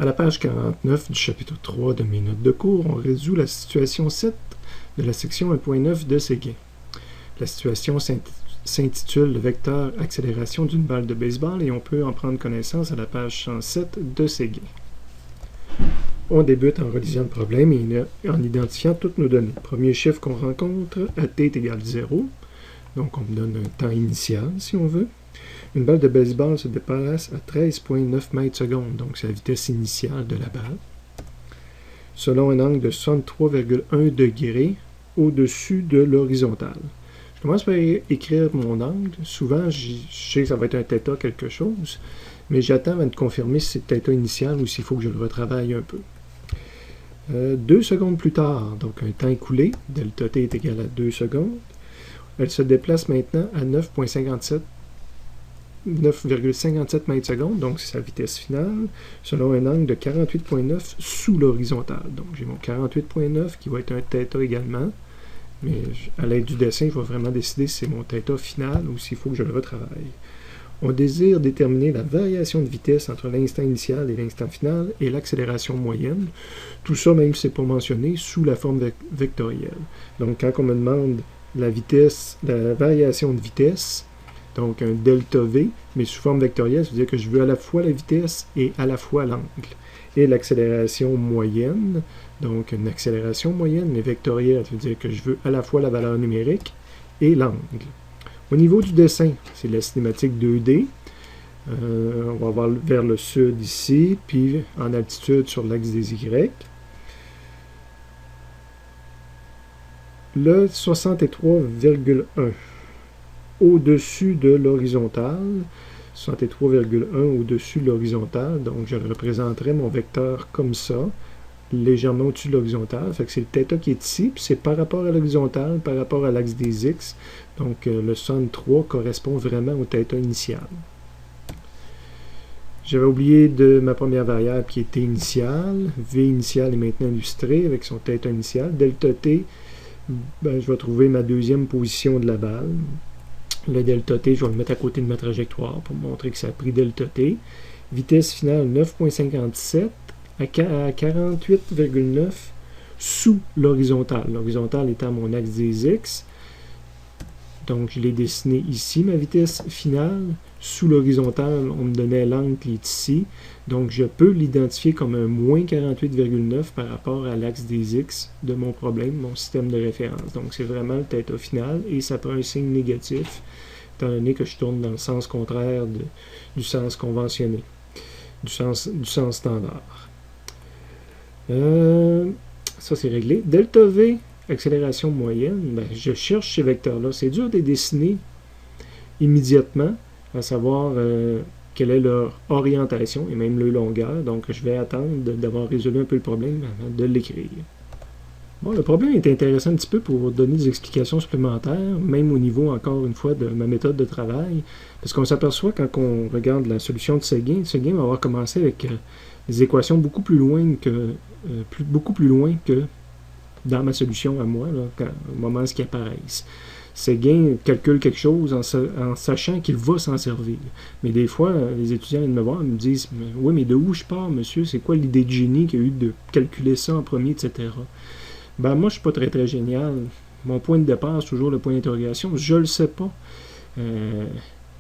À la page 49 du chapitre 3 de mes notes de cours, on résout la situation 7 de la section 1.9 de Séguin. La situation s'intitule « Le vecteur accélération d'une balle de baseball » et on peut en prendre connaissance à la page 107 de Séguin. On débute en relisant le problème et en identifiant toutes nos données. Premier chiffre qu'on rencontre, à t est égal à 0. Donc on me donne un temps initial si on veut. Une balle de baseball se déplace à 13,9 mètres secondes, donc c'est la vitesse initiale de la balle, selon un angle de 63,1 degrés au-dessus de l'horizontale. Je commence par écrire mon angle. Souvent, je sais que ça va être un θ quelque chose, mais j'attends avant de confirmer si c'est θ initial ou s'il faut que je le retravaille un peu. 2 secondes plus tard, donc un temps écoulé, delta t est égal à 2 secondes, elle se déplace maintenant à 9,57 mètres secondes, donc c'est sa vitesse finale, selon un angle de 48,9 sous l'horizontale. Donc j'ai mon 48,9 qui va être un θ également, mais à l'aide du dessin, je vais vraiment décider si c'est mon θ final ou s'il faut que je le retravaille. On désire déterminer la variation de vitesse entre l'instant initial et l'instant final et l'accélération moyenne. Tout ça, même si ce n'est pas mentionné, sous la forme vectorielle. Donc quand on me demande la variation de vitesse, donc un delta V, mais sous forme vectorielle, ça veut dire que je veux à la fois la vitesse et à la fois l'angle. Et l'accélération moyenne, donc une accélération moyenne, mais vectorielle, ça veut dire que je veux à la fois la valeur numérique et l'angle. Au niveau du dessin, c'est la cinématique 2D. On va voir vers le sud ici, puis en altitude sur l'axe des Y. Le 63,1 au-dessus de l'horizontale, 63,1 au-dessus de l'horizontale, donc je représenterai mon vecteur comme ça, légèrement au-dessus de l'horizontale, fait que c'est le θ qui est ici, puis c'est par rapport à l'horizontale, par rapport à l'axe des X, donc le 63 correspond vraiment au θ initial. J'avais oublié de ma première variable qui était initiale, V initial est maintenant illustré avec son θ initial, delta t, ben, je vais trouver ma deuxième position de la balle. Le delta t, je vais le mettre à côté de ma trajectoire pour montrer que ça a pris delta t. Vitesse finale 9,57 à 48,9 sous l'horizontale. L'horizontale étant mon axe des X. Donc je l'ai dessiné ici, ma vitesse finale. Sous l'horizontale, on me donnait l'angle qui est ici. Donc je peux l'identifier comme un moins 48,9 par rapport à l'axe des X de mon problème, mon système de référence. Donc c'est vraiment le θ final et ça prend un signe négatif, étant donné que je tourne dans le sens contraire du sens conventionné, du sens standard. Ça c'est réglé. Delta V, accélération moyenne, ben, je cherche ces vecteurs-là. C'est dur de les dessiner immédiatement, à savoir quelle est leur orientation et même leur longueur. Donc, je vais attendre d'avoir résolu un peu le problème avant de l'écrire. Bon, le problème est intéressant un petit peu pour donner des explications supplémentaires, même au niveau, encore une fois, de ma méthode de travail, parce qu'on s'aperçoit quand on regarde la solution de Séguin va avoir commencé avec des équations beaucoup plus loin que dans ma solution à moi, là, au moment où ils apparaissent. Séguin calcule quelque chose en sachant qu'il va s'en servir. Mais des fois, les étudiants viennent me voir et me disent « Oui, mais de où je pars, monsieur? C'est quoi l'idée de génie qu'il y a eu de calculer ça en premier, etc. » Ben, moi, je suis pas très, très génial. Mon point de départ, c'est toujours le point d'interrogation. Je le sais pas. Je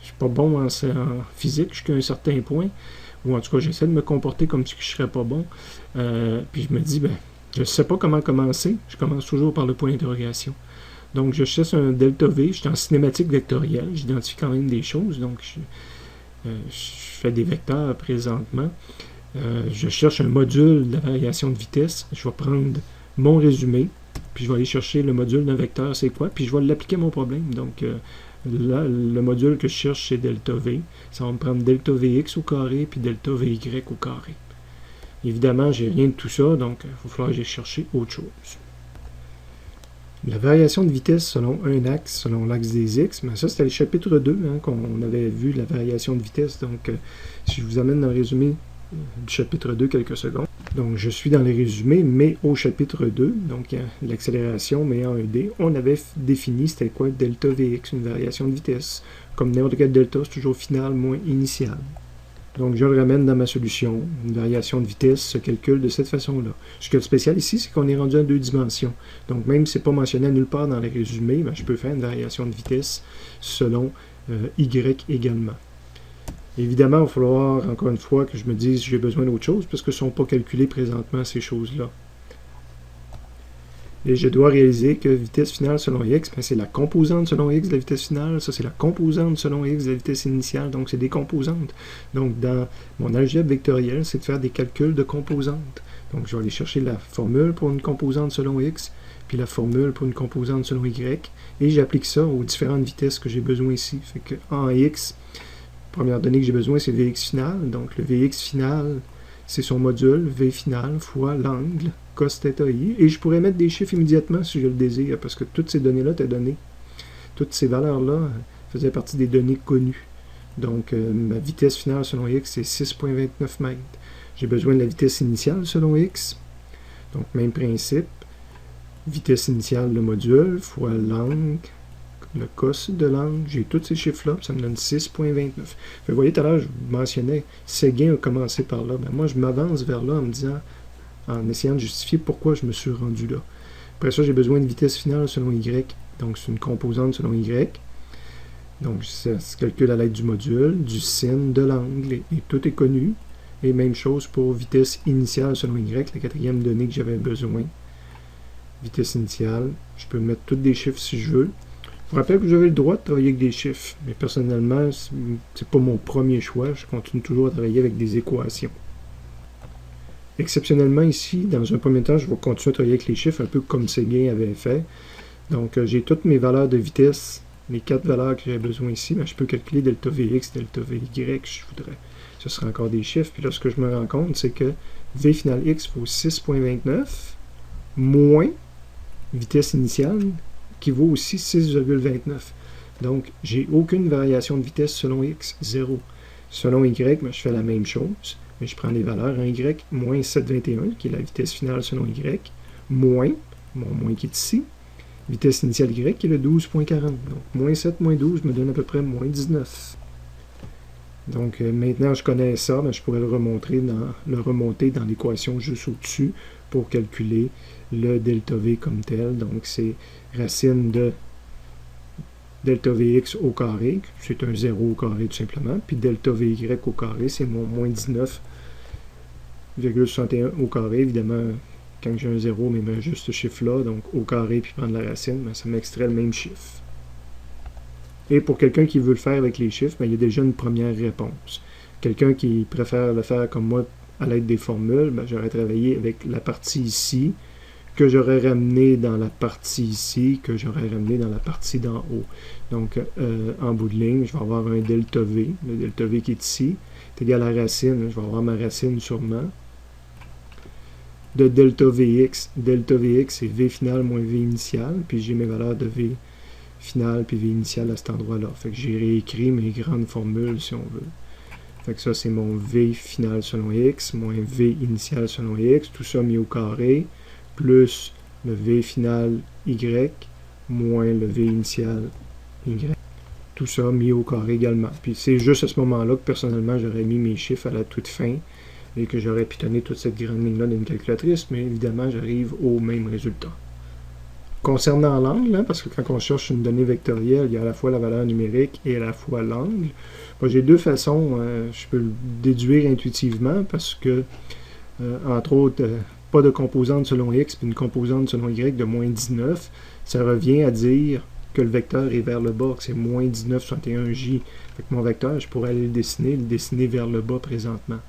suis pas bon en physique jusqu'à un certain point. Ou en tout cas, j'essaie de me comporter comme si je serais pas bon. Puis je me dis, ben, je sais pas comment commencer. Je commence toujours par le point d'interrogation. Donc, je cherche un delta V, je suis en cinématique vectorielle, j'identifie quand même des choses, donc je fais des vecteurs présentement. Je cherche un module de variation de vitesse, je vais prendre mon résumé, puis je vais aller chercher le module d'un vecteur, c'est quoi, puis je vais l'appliquer à mon problème. Donc, là, le module que je cherche, c'est delta V. Ça va me prendre delta Vx au carré, puis delta Vy au carré. Évidemment, j'ai rien de tout ça, donc il va falloir que j'aille chercher autre chose. La variation de vitesse selon un axe, selon l'axe des X, mais ça c'était le chapitre 2 qu'on avait vu, la variation de vitesse. Donc, si je vous amène dans le résumé du chapitre 2 quelques secondes. Donc, je suis dans les résumés, mais au chapitre 2, donc l'accélération, mais en 1D, on avait défini c'était quoi delta Vx, une variation de vitesse. Comme n'importe quel delta, c'est toujours final moins initial. Donc, je le ramène dans ma solution. Une variation de vitesse se calcule de cette façon-là. Ce qui est spécial ici, c'est qu'on est rendu en 2 dimensions. Donc, même si ce n'est pas mentionné nulle part dans les résumés, ben, je peux faire une variation de vitesse selon Y également. Évidemment, il va falloir, encore une fois, que je me dise que j'ai besoin d'autre chose, parce que ce ne sont pas calculées présentement, ces choses-là. Et je dois réaliser que vitesse finale selon x, ben c'est la composante selon x de la vitesse finale, ça c'est la composante selon x de la vitesse initiale, donc c'est des composantes. Donc dans mon algèbre vectoriel, c'est de faire des calculs de composantes. Donc je vais aller chercher la formule pour une composante selon x, puis la formule pour une composante selon y, et j'applique ça aux différentes vitesses que j'ai besoin ici. Fait que en x, première donnée que j'ai besoin, c'est Vx final, donc le Vx final, c'est son module, V final fois l'angle, cos θ i, et je pourrais mettre des chiffres immédiatement si je le désire, parce que toutes ces données-là étaient données. Toutes ces valeurs-là faisaient partie des données connues. Donc, ma vitesse finale selon x, c'est 6,29 mètres. J'ai besoin de la vitesse initiale selon x. Donc, même principe. Vitesse initiale de module fois l'angle, le cos de l'angle. J'ai tous ces chiffres-là, ça me donne 6,29. Vous voyez, tout à l'heure, je vous mentionnais, Séguin a commencé par là. Ben, moi, je m'avance vers là en me disant, en essayant de justifier pourquoi je me suis rendu là. Après ça, j'ai besoin de vitesse finale selon y. Donc, c'est une composante selon y. Donc, ça se calcule à l'aide du module, du sin, de l'angle, et tout est connu. Et même chose pour vitesse initiale selon y, la quatrième donnée que j'avais besoin. Vitesse initiale, je peux mettre tous des chiffres si je veux. Je vous rappelle que j'avais le droit de travailler avec des chiffres, mais personnellement, c'est pas mon premier choix. Je continue toujours à travailler avec des équations. Exceptionnellement ici, dans un premier temps, je vais continuer à travailler avec les chiffres, un peu comme Séguin avait fait. Donc, j'ai toutes mes valeurs de vitesse, les 4 valeurs que j'ai besoin ici, mais je peux calculer delta Vx, delta Vy, si je voudrais. Ce sera encore des chiffres. Puis là, ce que je me rends compte, c'est que V final x vaut 6,29 moins vitesse initiale, qui vaut aussi 6,29. Donc, j'ai aucune variation de vitesse selon x, 0. Selon y, ben, je fais la même chose. Mais je prends les valeurs en y, moins 7,21, qui est la vitesse finale selon y, moins, mon moins qui est ici, vitesse initiale y, qui est le 12,40. Donc, moins 7, moins 12 me donne à peu près moins 19. Donc, maintenant je connais ça, mais je pourrais le remonter dans l'équation juste au-dessus pour calculer le delta V comme tel. Donc, c'est racine de delta Vx au carré, c'est un 0 au carré tout simplement, puis delta Vy au carré, c'est mon moins 19,61 au carré. Évidemment, quand j'ai un 0, mais ben, juste ce chiffre-là, donc au carré, puis prendre la racine, ben, ça m'extrait le même chiffre. Et pour quelqu'un qui veut le faire avec les chiffres, ben, il y a déjà une première réponse. Quelqu'un qui préfère le faire comme moi à l'aide des formules, ben, j'aurais travaillé avec la partie ici, que j'aurais ramené dans la partie ici, que j'aurais ramené dans la partie d'en haut. Donc, en bout de ligne, je vais avoir un delta V, le delta V qui est ici, est égal à la racine, je vais avoir ma racine sûrement, de delta Vx. Delta Vx, c'est V final moins V initial, puis j'ai mes valeurs de V final puis V initial à cet endroit-là. Fait que j'ai réécrit mes grandes formules, si on veut. Fait que ça, c'est mon V final selon x, moins V initial selon x, tout ça mis au carré, plus le V final y, moins le V initial y. Tout ça mis au carré également. Puis c'est juste à ce moment-là que personnellement, j'aurais mis mes chiffres à la toute fin et que j'aurais pitonné toute cette grande ligne-là d'une calculatrice, mais évidemment, j'arrive au même résultat. Concernant l'angle, hein, parce que quand on cherche une donnée vectorielle, il y a à la fois la valeur numérique et à la fois l'angle. J'ai deux façons, je peux le déduire intuitivement parce que, entre autres, pas de composante selon x, puis une composante selon y de moins 19, ça revient à dire que le vecteur est vers le bas, que c'est moins 19,61j. Fait que mon vecteur, je pourrais aller le dessiner vers le bas présentement.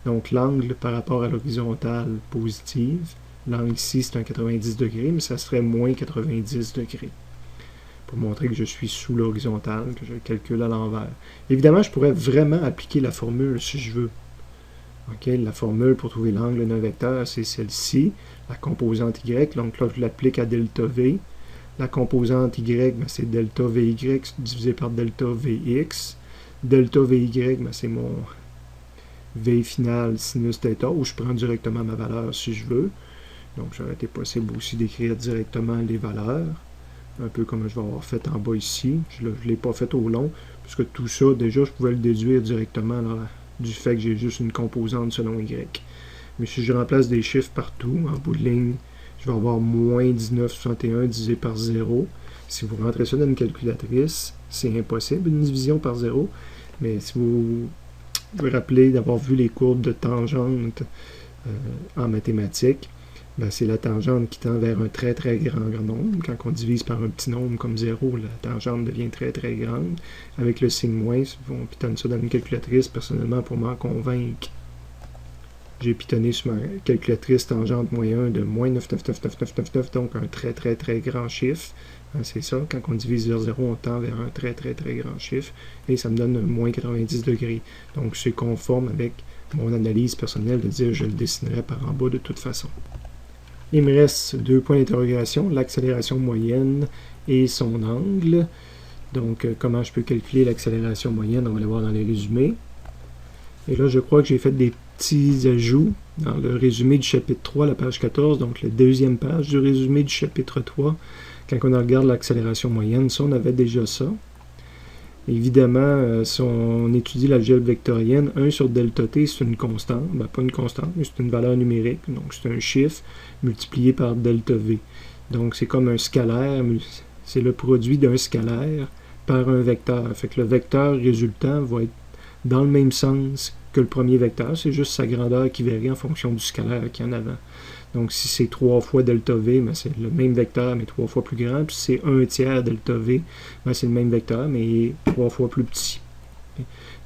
Donc l'angle par rapport à l'horizontale positive, l'angle ici c'est un 90 degrés, mais ça serait moins 90 degrés. Pour montrer que je suis sous l'horizontale, que je le calcule à l'envers. Évidemment, je pourrais vraiment appliquer la formule si je veux. Okay, la formule pour trouver l'angle d'un vecteur, c'est celle-ci, la composante y, donc là je l'applique à delta v. La composante y, ben, c'est delta vy divisé par delta vx. Delta vy, ben, c'est mon v final sinus θ, où je prends directement ma valeur si je veux. Donc, ça aurait été possible aussi d'écrire directement les valeurs, un peu comme je vais avoir fait en bas ici. Je ne l'ai pas fait au long, puisque tout ça, déjà, je pouvais le déduire directement là, du fait que j'ai juste une composante selon y. Mais si je remplace des chiffres partout, en bout de ligne, je vais avoir moins 19,61 divisé par 0. Si vous rentrez ça dans une calculatrice, c'est impossible, une division par 0. Mais si vous vous rappelez d'avoir vu les courbes de tangente en mathématiques, ben c'est la tangente qui tend vers un très très grand nombre. Quand on divise par un petit nombre comme 0, la tangente devient très très grande. Avec le signe moins, si on pitonne ça dans une calculatrice, personnellement, pour m'en convaincre, j'ai pitonné sur ma calculatrice tangente moins 1 de moins 9,99999, donc un très très très grand chiffre. C'est ça, quand on divise vers 0, on tend vers un très très très grand chiffre, et ça me donne un moins 90 degrés. Donc c'est conforme avec mon analyse personnelle de dire je le dessinerai par en bas de toute façon. Il me reste 2 points d'interrogation, l'accélération moyenne et son angle. Donc comment je peux calculer l'accélération moyenne, on va le voir dans les résumés. Et là, je crois que j'ai fait des petits ajouts dans le résumé du chapitre 3, la page 14, donc la deuxième page du résumé du chapitre 3. Quand on regarde l'accélération moyenne, ça, on avait déjà ça. Évidemment, si on étudie l'algèbre vectorienne, 1 sur delta t, c'est une constante. Ben, pas une constante, mais c'est une valeur numérique. Donc, c'est un chiffre multiplié par delta v. Donc, c'est comme un scalaire. C'est le produit d'un scalaire par un vecteur. Fait que le vecteur résultant va être dans le même sens que le premier vecteur. C'est juste sa grandeur qui varie en fonction du scalaire qu'il y en avant. Donc, si c'est 3 fois delta v, ben c'est le même vecteur, mais 3 fois plus grand. Puis si c'est 1 tiers delta v, ben c'est le même vecteur, mais 3 fois plus petit.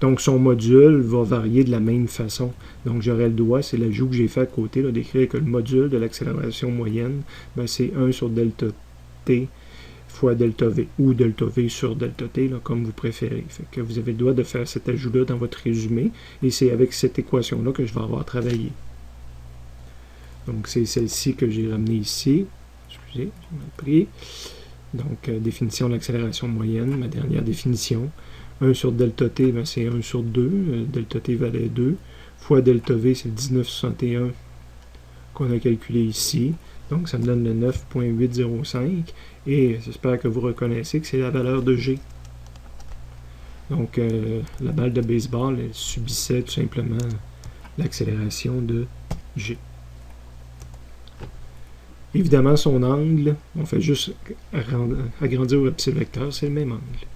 Donc, son module va varier de la même façon. Donc, j'aurais le droit, c'est l'ajout que j'ai fait à côté, d'écrire que le module de l'accélération moyenne, ben c'est 1 sur delta t fois delta v, ou delta v sur delta t, là, comme vous préférez. Fait que vous avez le droit de faire cet ajout-là dans votre résumé, et c'est avec cette équation-là que je vais avoir travaillé. Donc, c'est celle-ci que j'ai ramenée ici. Excusez, j'ai mal pris. Donc, définition de l'accélération moyenne, ma dernière définition. 1 sur delta t, ben, c'est 1 sur 2. Delta t valait 2. Fois delta v, c'est 19,61 qu'on a calculé ici. Donc, ça me donne le 9,805. Et j'espère que vous reconnaissez que c'est la valeur de G. Donc, la balle de baseball, elle subissait tout simplement l'accélération de G. Évidemment, son angle, on fait juste agrandir au petit vecteur, c'est le même angle.